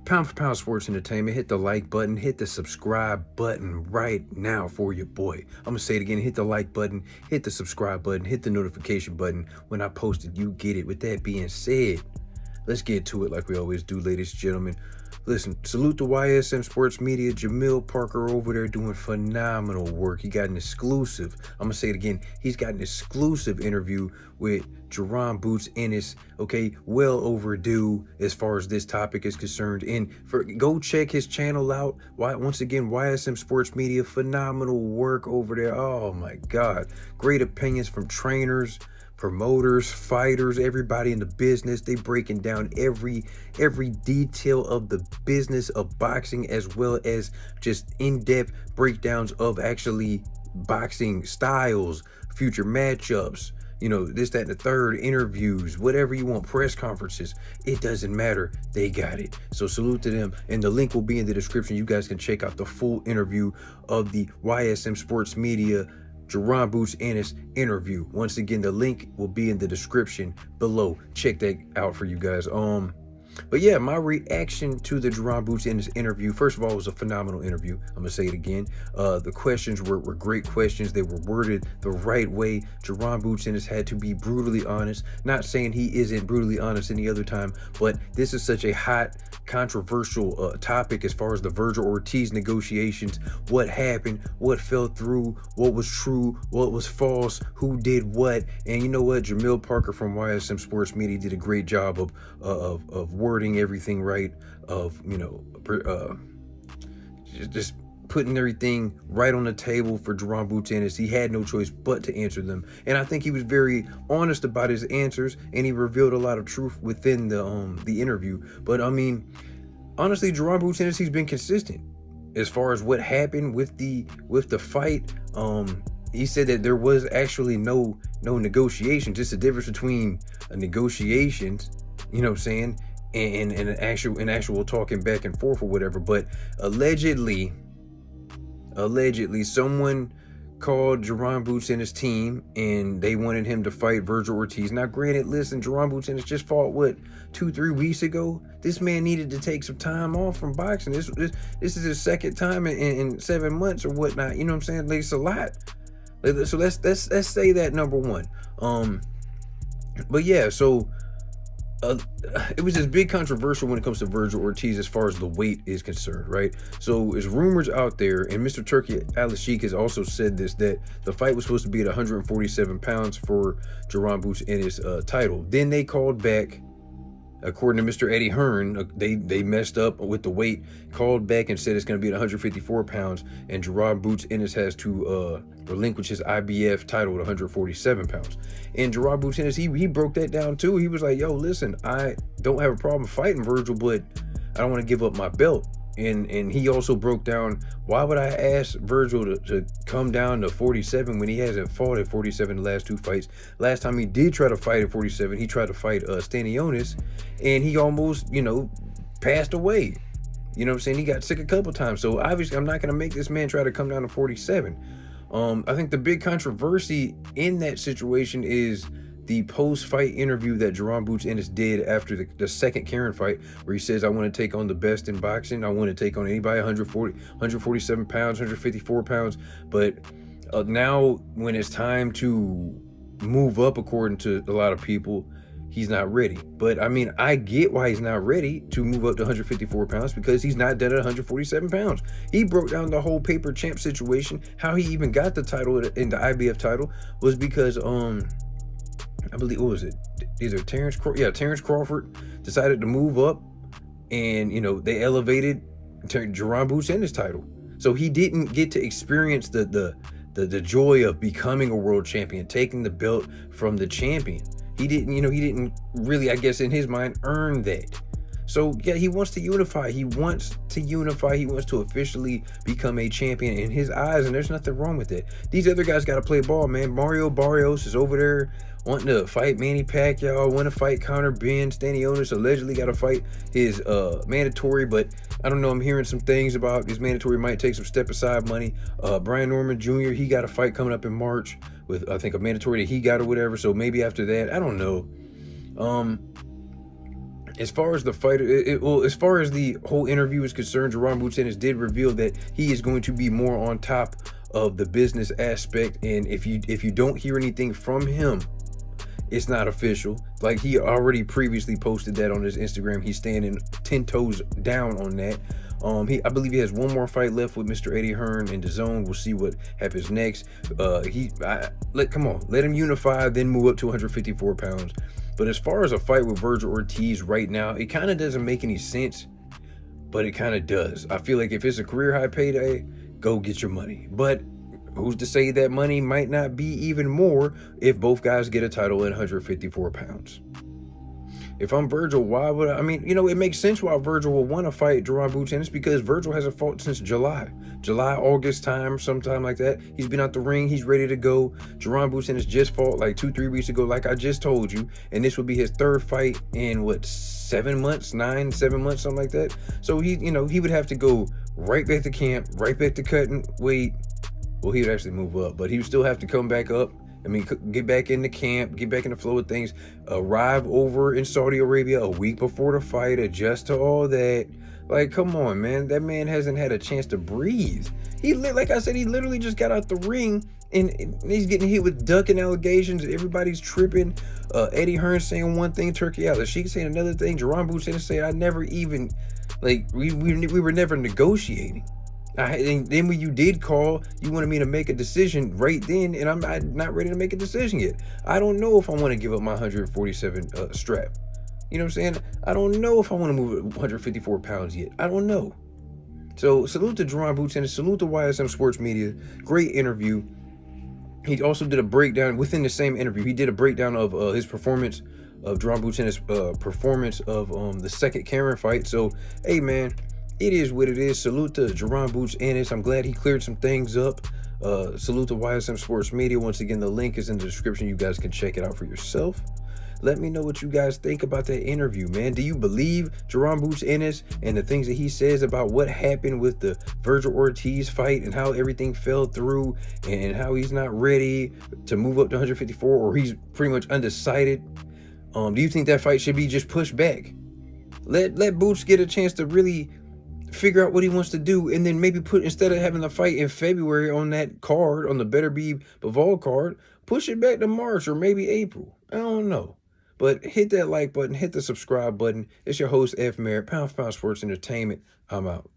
Pound for Pound Sports Entertainment. Hit the like button, hit the subscribe button right now for your boy. I'm going to say it again. Hit the like button, hit the subscribe button, hit the notification button. When I post it, you get it. With that being said, let's get to it like we always do, ladies and gentlemen. Listen, salute to Ysmsportsmedia. Jamil Parker over there doing phenomenal work. He got an exclusive, I'm going to say it again, he's got an exclusive interview with Jaron Boots Ennis, okay? Well overdue as far as this topic is concerned. And go check his channel out. Once again, Ysmsportsmedia, phenomenal work over there. Oh my God. Great opinions from trainers, promoters, fighters, everybody in the business. They breaking down every detail of the business of boxing, as well as just in-depth breakdowns of actually boxing styles, future matchups, you know, this, that, and the third, interviews, whatever you want, press conferences. It doesn't matter. They got it. So salute to them. And the link will be in the description. You guys can check out the full interview of the Ysmsportsmedia Jaron Boots Ennis interview. Once again, the link will be in the description below. Check that out for you guys. But yeah, my reaction to the Jaron Boots Ennis interview, first of all, it was a phenomenal interview. I'm gonna say it again. The questions were great questions. They were worded the right way. Jaron Boots Ennis had to be brutally honest. Not saying he isn't brutally honest any other time, but this is such a hot, controversial topic as far as the Vergil Ortiz negotiations. What happened, what fell through, what was true, what was false, who did what. And you know what? Jamil Parker from Ysmsportsmedia did a great job of wording everything right, of, you know, just putting everything right on the table for Jaron Boots Ennis. He had no choice but to answer them, and I think he was very honest about his answers, and he revealed a lot of truth within the interview. But I mean, honestly, Jaron Boots Ennis, he's been consistent as far as what happened with the fight. He said that there was actually no negotiation, just the difference between a negotiations, you know what I'm saying, and an actual talking back and forth or whatever. But allegedly someone called Jaron Boots Ennis' team and they wanted him to fight Vergil Ortiz. Now granted, listen, Jaron Boots Ennis just fought, what, 2-3 weeks ago? This man needed to take some time off from boxing. This is his second time in 7 months or whatnot. You know what I'm saying? Like, it's a lot. So let's say that, number one. But yeah, so it was just big controversial when it comes to Vergil Ortiz as far as the weight is concerned, right? So there's rumors out there, and Mr. Turkey Al-Sheikh has also said this, that the fight was supposed to be at 147 pounds for Jaron Boots Ennis' title. Then they called back, according to Mr. Eddie Hearn, they messed up with the weight, called back and said it's going to be at 154 pounds, and Jaron Boots Ennis has to relinquish his IBF title at 147 pounds. And Jaron Boots Ennis, he broke that down too. He was like, yo, listen, I don't have a problem fighting Vergil, but I don't want to give up my belt. And he also broke down, why would I ask Vergil to come down to 47 when he hasn't fought at 47 the last 2 fights? Last time he did try to fight at 47, he tried to fight Stanionis, and he almost, you know, passed away. You know what I'm saying? He got sick a couple times. So obviously I'm not going to make this man try to come down to 47. I think the big controversy in that situation is the post-fight interview that Jaron Boots Ennis did after the second Karen fight, where he says, I want to take on the best in boxing. I want to take on anybody 147 pounds, 154 pounds. But now when it's time to move up, according to a lot of people, he's not ready. But I mean, I get why he's not ready to move up to 154 pounds, because he's not done at 147 pounds. He broke down the whole paper champ situation. How he even got the title in the IBF title was because, I believe, what was it? Either Terrence Crawford decided to move up, and, you know, they elevated Jaron Boots Ennis' title. So he didn't get to experience the joy of becoming a world champion, taking the belt from the champion. He didn't really, I guess, in his mind, earn that. So yeah, he wants to unify. He wants to officially become a champion in his eyes, and there's nothing wrong with it. These other guys got to play ball, man. Mario Barrios is over there wanting to fight Manny Pacquiao, want to fight Conor Benn. Stanionis allegedly got to fight his mandatory, but I don't know. I'm hearing some things about his mandatory might take some step aside money. Brian Norman Jr., he got a fight coming up in March with, I think, a mandatory that he got or whatever. So maybe after that, I don't know. As far as the fighter, well, as far as the whole interview is concerned, Jaron Ennis did reveal that he is going to be more on top of the business aspect, and if you don't hear anything from him, it's not official. Like, he already previously posted that on his Instagram. He's standing 10 toes down on that. I believe he has one more fight left with Mr. Eddie Hearn in the zone. We'll see what happens next. Come on, let him unify, then move up to 154 pounds. But as far as a fight with Vergil Ortiz right now, it kind of doesn't make any sense, but it kind of does. I feel like if it's a career high payday, go get your money. But who's to say that money might not be even more if both guys get a title at 154 pounds? If I'm Vergil, why would I mean, it makes sense why Vergil will want to fight Jaron Ennis, because Vergil hasn't fought since July, August time, sometime like that. He's been out the ring. He's ready to go. Jaron Ennis just fought like 2-3 weeks ago, like I just told you. And this would be his third fight in 7 months, 7 months, something like that. So he would have to go right back to camp, right back to cutting weight. Well, he would actually move up, but he would still have to come back up. I mean, get back into camp, get back in the flow of things, arrive over in Saudi Arabia a week before the fight, adjust to all that. Like, come on, man. That man hasn't had a chance to breathe. Like I said, he literally just got out the ring, and he's getting hit with ducking allegations. Everybody's tripping. Eddie Hearn saying one thing, Turkey out. She saying another thing. Jaron Ennis saying, I never even, we were never negotiating. And then when you did call, you wanted me to make a decision right then, and I'm not ready to make a decision yet. I don't know if I want to give up my 147 strap. You know what I'm saying? I don't know if I want to move 154 pounds yet. I don't know. So salute to Jaron Ennis, salute to Ysmsportsmedia. Great interview. He also did a breakdown within the same interview. He did a breakdown of his performance, of Jaron Ennis' performance of the second Cameron fight. So, hey, man. It is what it is. Salute to Jaron Ennis. I'm glad he cleared some things up. Salute to Ysmsportsmedia. Once again, the link is in the description. You guys can check it out for yourself. Let me know what you guys think about that interview, man. Do you believe Jaron Ennis and the things that he says about what happened with the Vergil Ortiz fight and how everything fell through and how he's not ready to move up to 154, or he's pretty much undecided? Do you think that fight should be just pushed back? Let Boots get a chance to really figure out what he wants to do, and then maybe instead of having the fight in February on that card, on the Better Be Bivol card, push it back to March or maybe April. I don't know. But hit that like button, hit the subscribe button. It's your host, F. Merritt, Pound for Pound Sports Entertainment. I'm out.